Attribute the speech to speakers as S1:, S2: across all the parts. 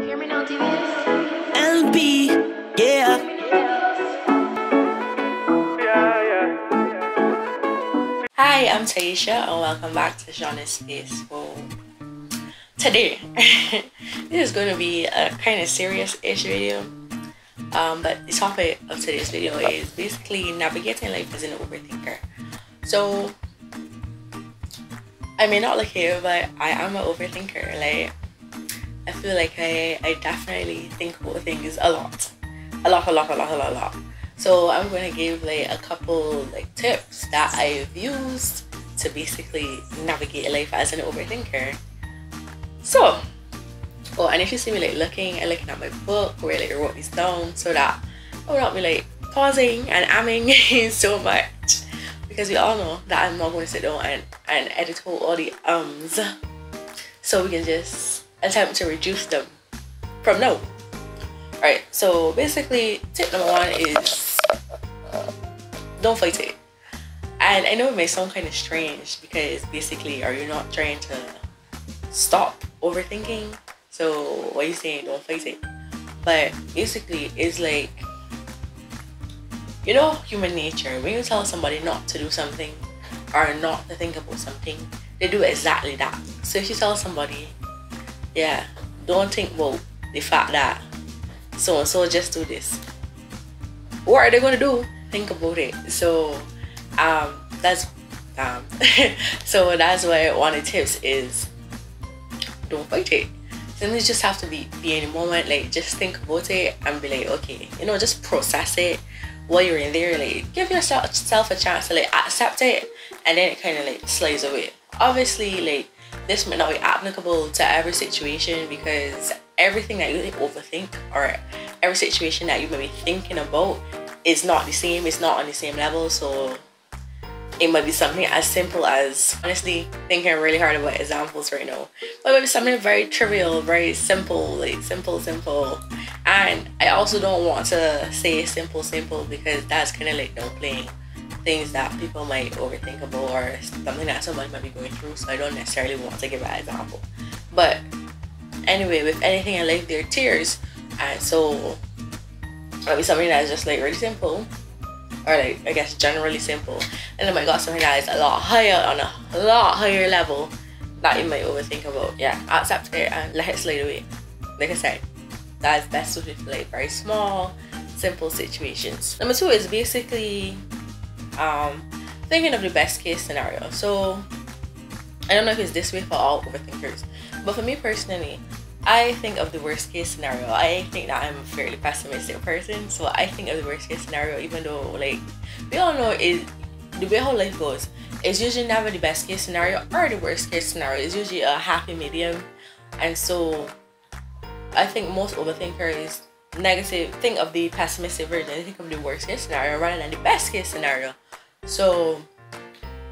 S1: Hear me now, TVS.
S2: LB, yeah.
S3: Hi, I'm Tyeisha and welcome back to Shonna's Space. For today, this is going to be a kind of serious-ish video. But the topic of today's video is basically navigating life as an overthinker. So, I may not look it, but I am an overthinker. Like, I feel like I definitely think about things a lot. So I'm going to give like a couple like tips that I've used to basically navigate life as an overthinker. So, and if you see me like looking at my book where like I wrote these down so that I would not be like pausing and amming so much, because we all know that I'm not going to sit down and edit out all the ums, so we can just attempt to reduce them from now. Alright, so basically tip number one is don't fight it. And I know it may sound kind of strange because basically are you not trying to stop overthinking? So what are you saying, don't fight it? But basically it's like, you know, human nature. When you tell somebody not to do something or not to think about something, they do exactly that. So if you tell somebody, yeah, don't think about the fact that so and so just do this, what are they going to do? Think about it. So that's so that's why one of the tips is don't fight it. Sometimes you just have to be in the moment, like just think about it and be like, okay, you know, just process it while you're in there. Like give yourself a chance to like accept it, and then it kind of like slides away. Obviously, like this may not be applicable to every situation, because everything that you overthink or every situation that you may be thinking about is not the same, it's not on the same level. So it might be something as simple as, honestly thinking really hard about examples right now, but it might be something very trivial, very simple, like simple. And I also don't want to say simple because that's kind of like downplaying things that people might overthink about or something that somebody might be going through. So I don't necessarily want to give an example. But anyway, with anything in life there are tiers, and so it might be something that's just like really simple, or like I guess generally simple, and then I got something that is a lot higher, on a lot higher level that you might overthink about. Yeah, accept it and let it slide away. Like I said, that's best suited for like very small, simple situations. Number two is basically thinking of the best case scenario. So I don't know if it's this way for all overthinkers, but for me personally, I think of the worst case scenario. I think that I'm a fairly pessimistic person, so I think of the worst case scenario, even though like we all know is the way how life goes. It's usually never the best case scenario or the worst case scenario. It's usually a happy medium. And so I think most overthinkers think of the pessimistic version. They think of the worst case scenario rather than the best case scenario. So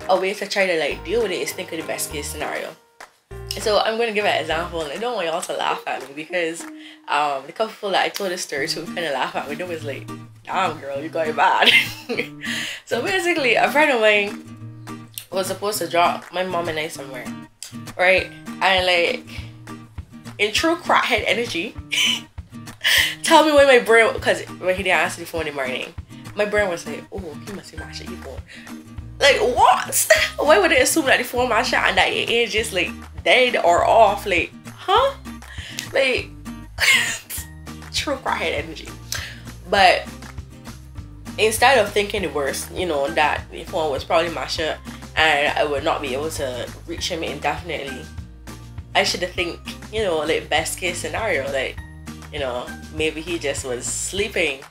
S3: a way to try to like deal with it is think of the best case scenario. So I'm going to give an example, and I don't want y'all to laugh at me because the couple people that I told this story to kind of laugh at me. They was like, damn girl, you got it bad. So basically a friend of mine was supposed to drop my mom and I somewhere, right? And like in true crackhead energy, tell me when my brain, because when he didn't answer the phone in the morning, my brain was like, oh, he must be mashing your phone. Like what? Why would they assume that the phone mashed and that it ain't just like dead or off? Like, huh? Like true crackhead energy. But instead of thinking the worst, you know, that the phone was probably mashed and I would not be able to reach him indefinitely, I should have think, you know, like best case scenario, like, you know, maybe he just was sleeping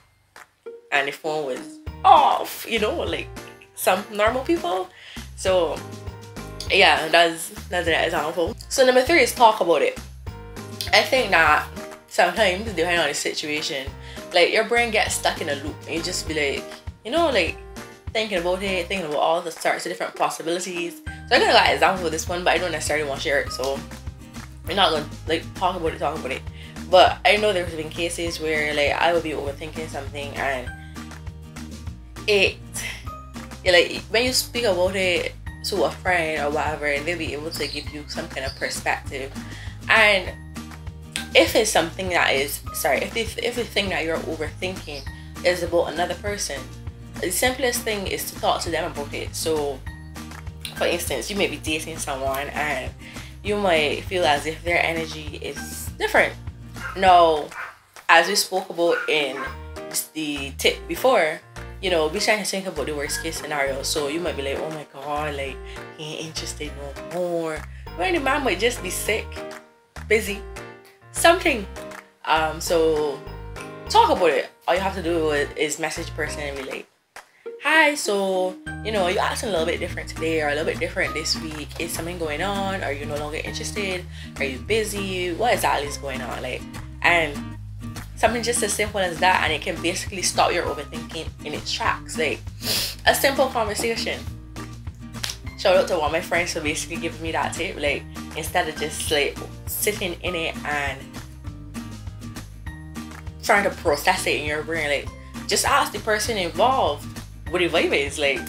S3: and the phone was off, you know, like some normal people. So yeah, that's an example. So number three is talk about it. I think that sometimes, depending on the situation, like your brain gets stuck in a loop and you just be like, you know, like thinking about it, thinking about all the sorts of different possibilities. So I'm gonna got an example of this one, but I don't necessarily want to share it, so we're not gonna like talk about it. But I know there's been cases where like I would be overthinking something, and it like when you speak about it to a friend or whatever, and they'll be able to give you some kind of perspective. And if it's something that is, sorry, if the thing that you're overthinking is about another person, the simplest thing is to talk to them about it. So for instance, you may be dating someone and you might feel as if their energy is different. Now, as we spoke about in the tip before, you know, be trying to think about the worst case scenario. So you might be like, oh my god, like, he ain't interested no more. When the man might just be sick, busy, something. So talk about it. All you have to do is message the person and be like, hi, so, you know, you're acting a little bit different today or a little bit different this week. Is something going on? Are you no longer interested? Are you busy? What exactly is going on? Like, and something just as simple as that, and it can basically stop your overthinking in its tracks. Like, a simple conversation. Shout out to one of my friends for basically giving me that tip. Like, instead of just like sitting in it and trying to process it in your brain, like, just ask the person involved what the vibe is. Like,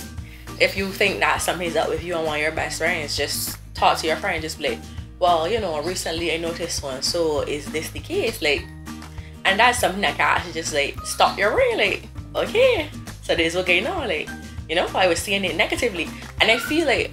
S3: if you think that something's up with you and one of your best friends, just talk to your friend. Just be like, well, you know, recently I noticed one, so is this the case? Like, and that's something that can actually just like stop your brain. Like, okay, so this is what's going on. Like, you know, I was seeing it negatively, and I feel like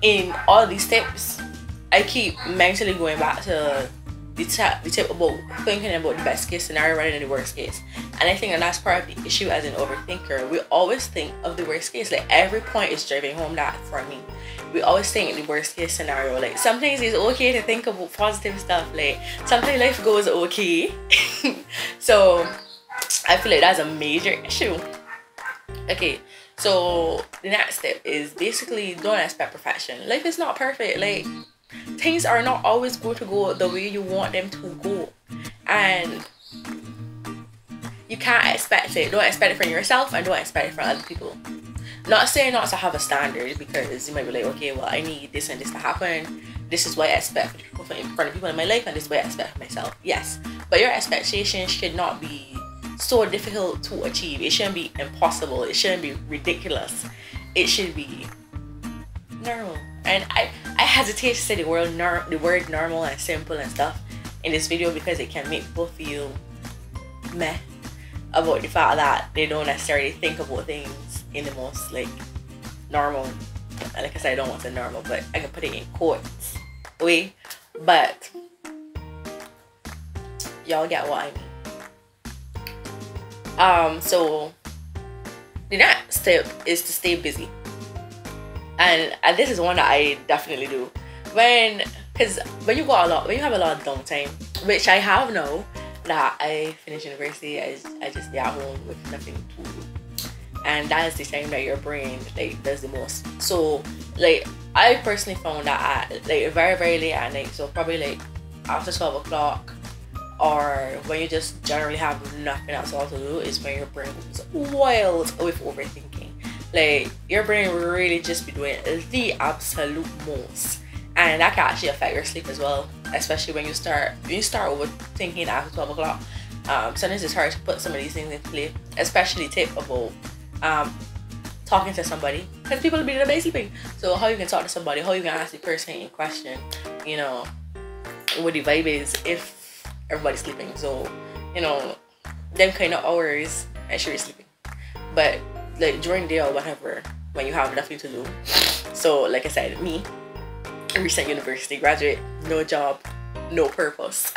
S3: in all these tips, I keep mentally going back to the tip about thinking about the best case scenario rather than the worst case. And I think that that's part of the issue as an overthinker. We always think of the worst case. Like, every point is driving home that for me. We always think the worst case scenario. Like, sometimes it's okay to think about positive stuff. Like, sometimes life goes okay. So I feel like that's a major issue. Okay, so the next step is basically don't expect perfection. Life is not perfect. Like, things are not always going to go the way you want them to go, and you can't expect it. Don't expect it from yourself, and don't expect it from other people. Not saying not to have a standard, because you might be like, okay, well, I need this and this to happen. This is what I expect in front of people in my life, and this is what I expect for myself. Yes, but your expectations should not be so difficult to achieve. It shouldn't be impossible. It shouldn't be ridiculous. It should be normal. And I hesitate to say the word normal and simple and stuff in this video, because it can make people feel meh about the fact that they don't necessarily think about things in the most like normal, and like I said, I don't want to say normal, but I can put it in quotes way, but y'all get what I mean. So the next step is to stay busy. And this is one that I definitely do. Because when you have a lot of downtime, which I have now that I finished university, I just be at home with nothing to do. And that is the time that your brain like does the most. So like, I personally found that at like very, very late at night, so probably like after 12 o'clock, or when you just generally have nothing else to do, is when your brain is wild with overthinking. Like, your brain will really just be doing the absolute most, and that can actually affect your sleep as well, especially when you start overthinking after 12 o'clock. Sometimes it's hard to put some of these things into play, especially tip about talking to somebody, because people will be in the bed sleeping. So how you can talk to somebody, how you can ask the person in question, you know, what the vibe is if everybody's sleeping. So, you know, them kind of hours I should be sleeping, but like during the day or whatever, when you have nothing to do. So like I said, me, recent university graduate, no job, no purpose.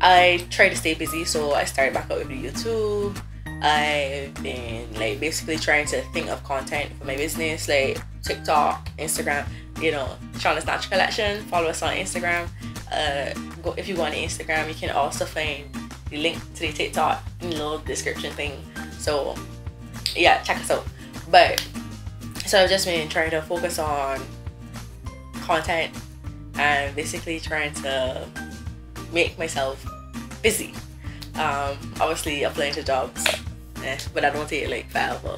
S3: I try to stay busy, so I started back out with the YouTube. I've been like basically trying to think of content for my business, like TikTok, Instagram, you know, Shonna's Natural Collection. Follow us on Instagram. If you go on Instagram, you can also find the link to the TikTok in the little description thing. So yeah, check us out. But so I've just been trying to focus on content and basically trying to make myself busy. Obviously applying to jobs, but I don't take it like forever.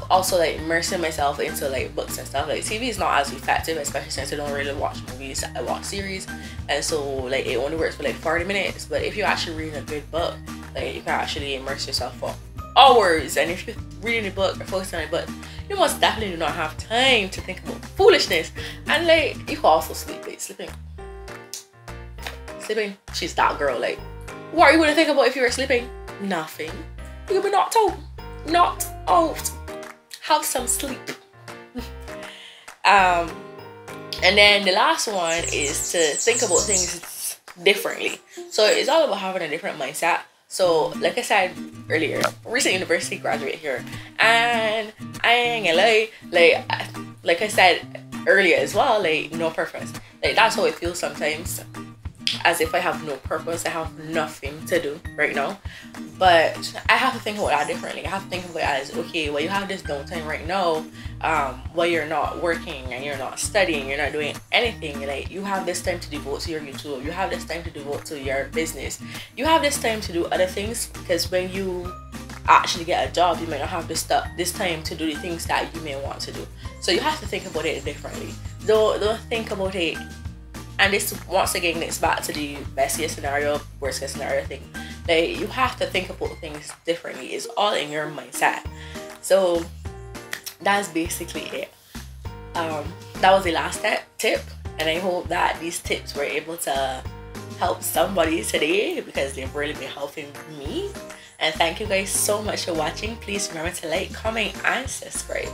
S3: Also like immersing myself into like books and stuff. Like, TV is not as effective, especially since I don't really watch movies. I watch series, and so like it only works for like 40 minutes. But if you're actually reading a good book, like you can actually immerse yourself for hours. And if you're reading a book or focusing on a book, you most definitely do not have time to think about foolishness. And like, you can also sleep. Like, sleeping sleeping. She's that girl. Like, what are you gonna think about if you were sleeping? Nothing. You'll be knocked out. Knocked out. Have some sleep. And then the last one is to think about things differently. So it's all about having a different mindset. So like I said earlier, recent university graduate here, and I ain't gonna lie, like I said earlier as well, like no purpose. Like that's how it feels sometimes, as if I have no purpose. I have nothing to do right now. But I have to think about that differently. I have to think about it as, okay, well, you have this downtime right now, while you're not working and you're not studying, you're not doing anything. Like, you have this time to devote to your YouTube. You have this time to devote to your business. You have this time to do other things, because when you actually get a job, you might not have this time to do the things that you may want to do. So you have to think about it differently. Don't think about it. And this, once again, it's back to the best case scenario, worst case scenario thing. Like, you have to think about things differently. It's all in your mindset. So that's basically it. That was the last tip, and I hope that these tips were able to help somebody today, because they've really been helping me. And thank you guys so much for watching. Please remember to like, comment, and subscribe.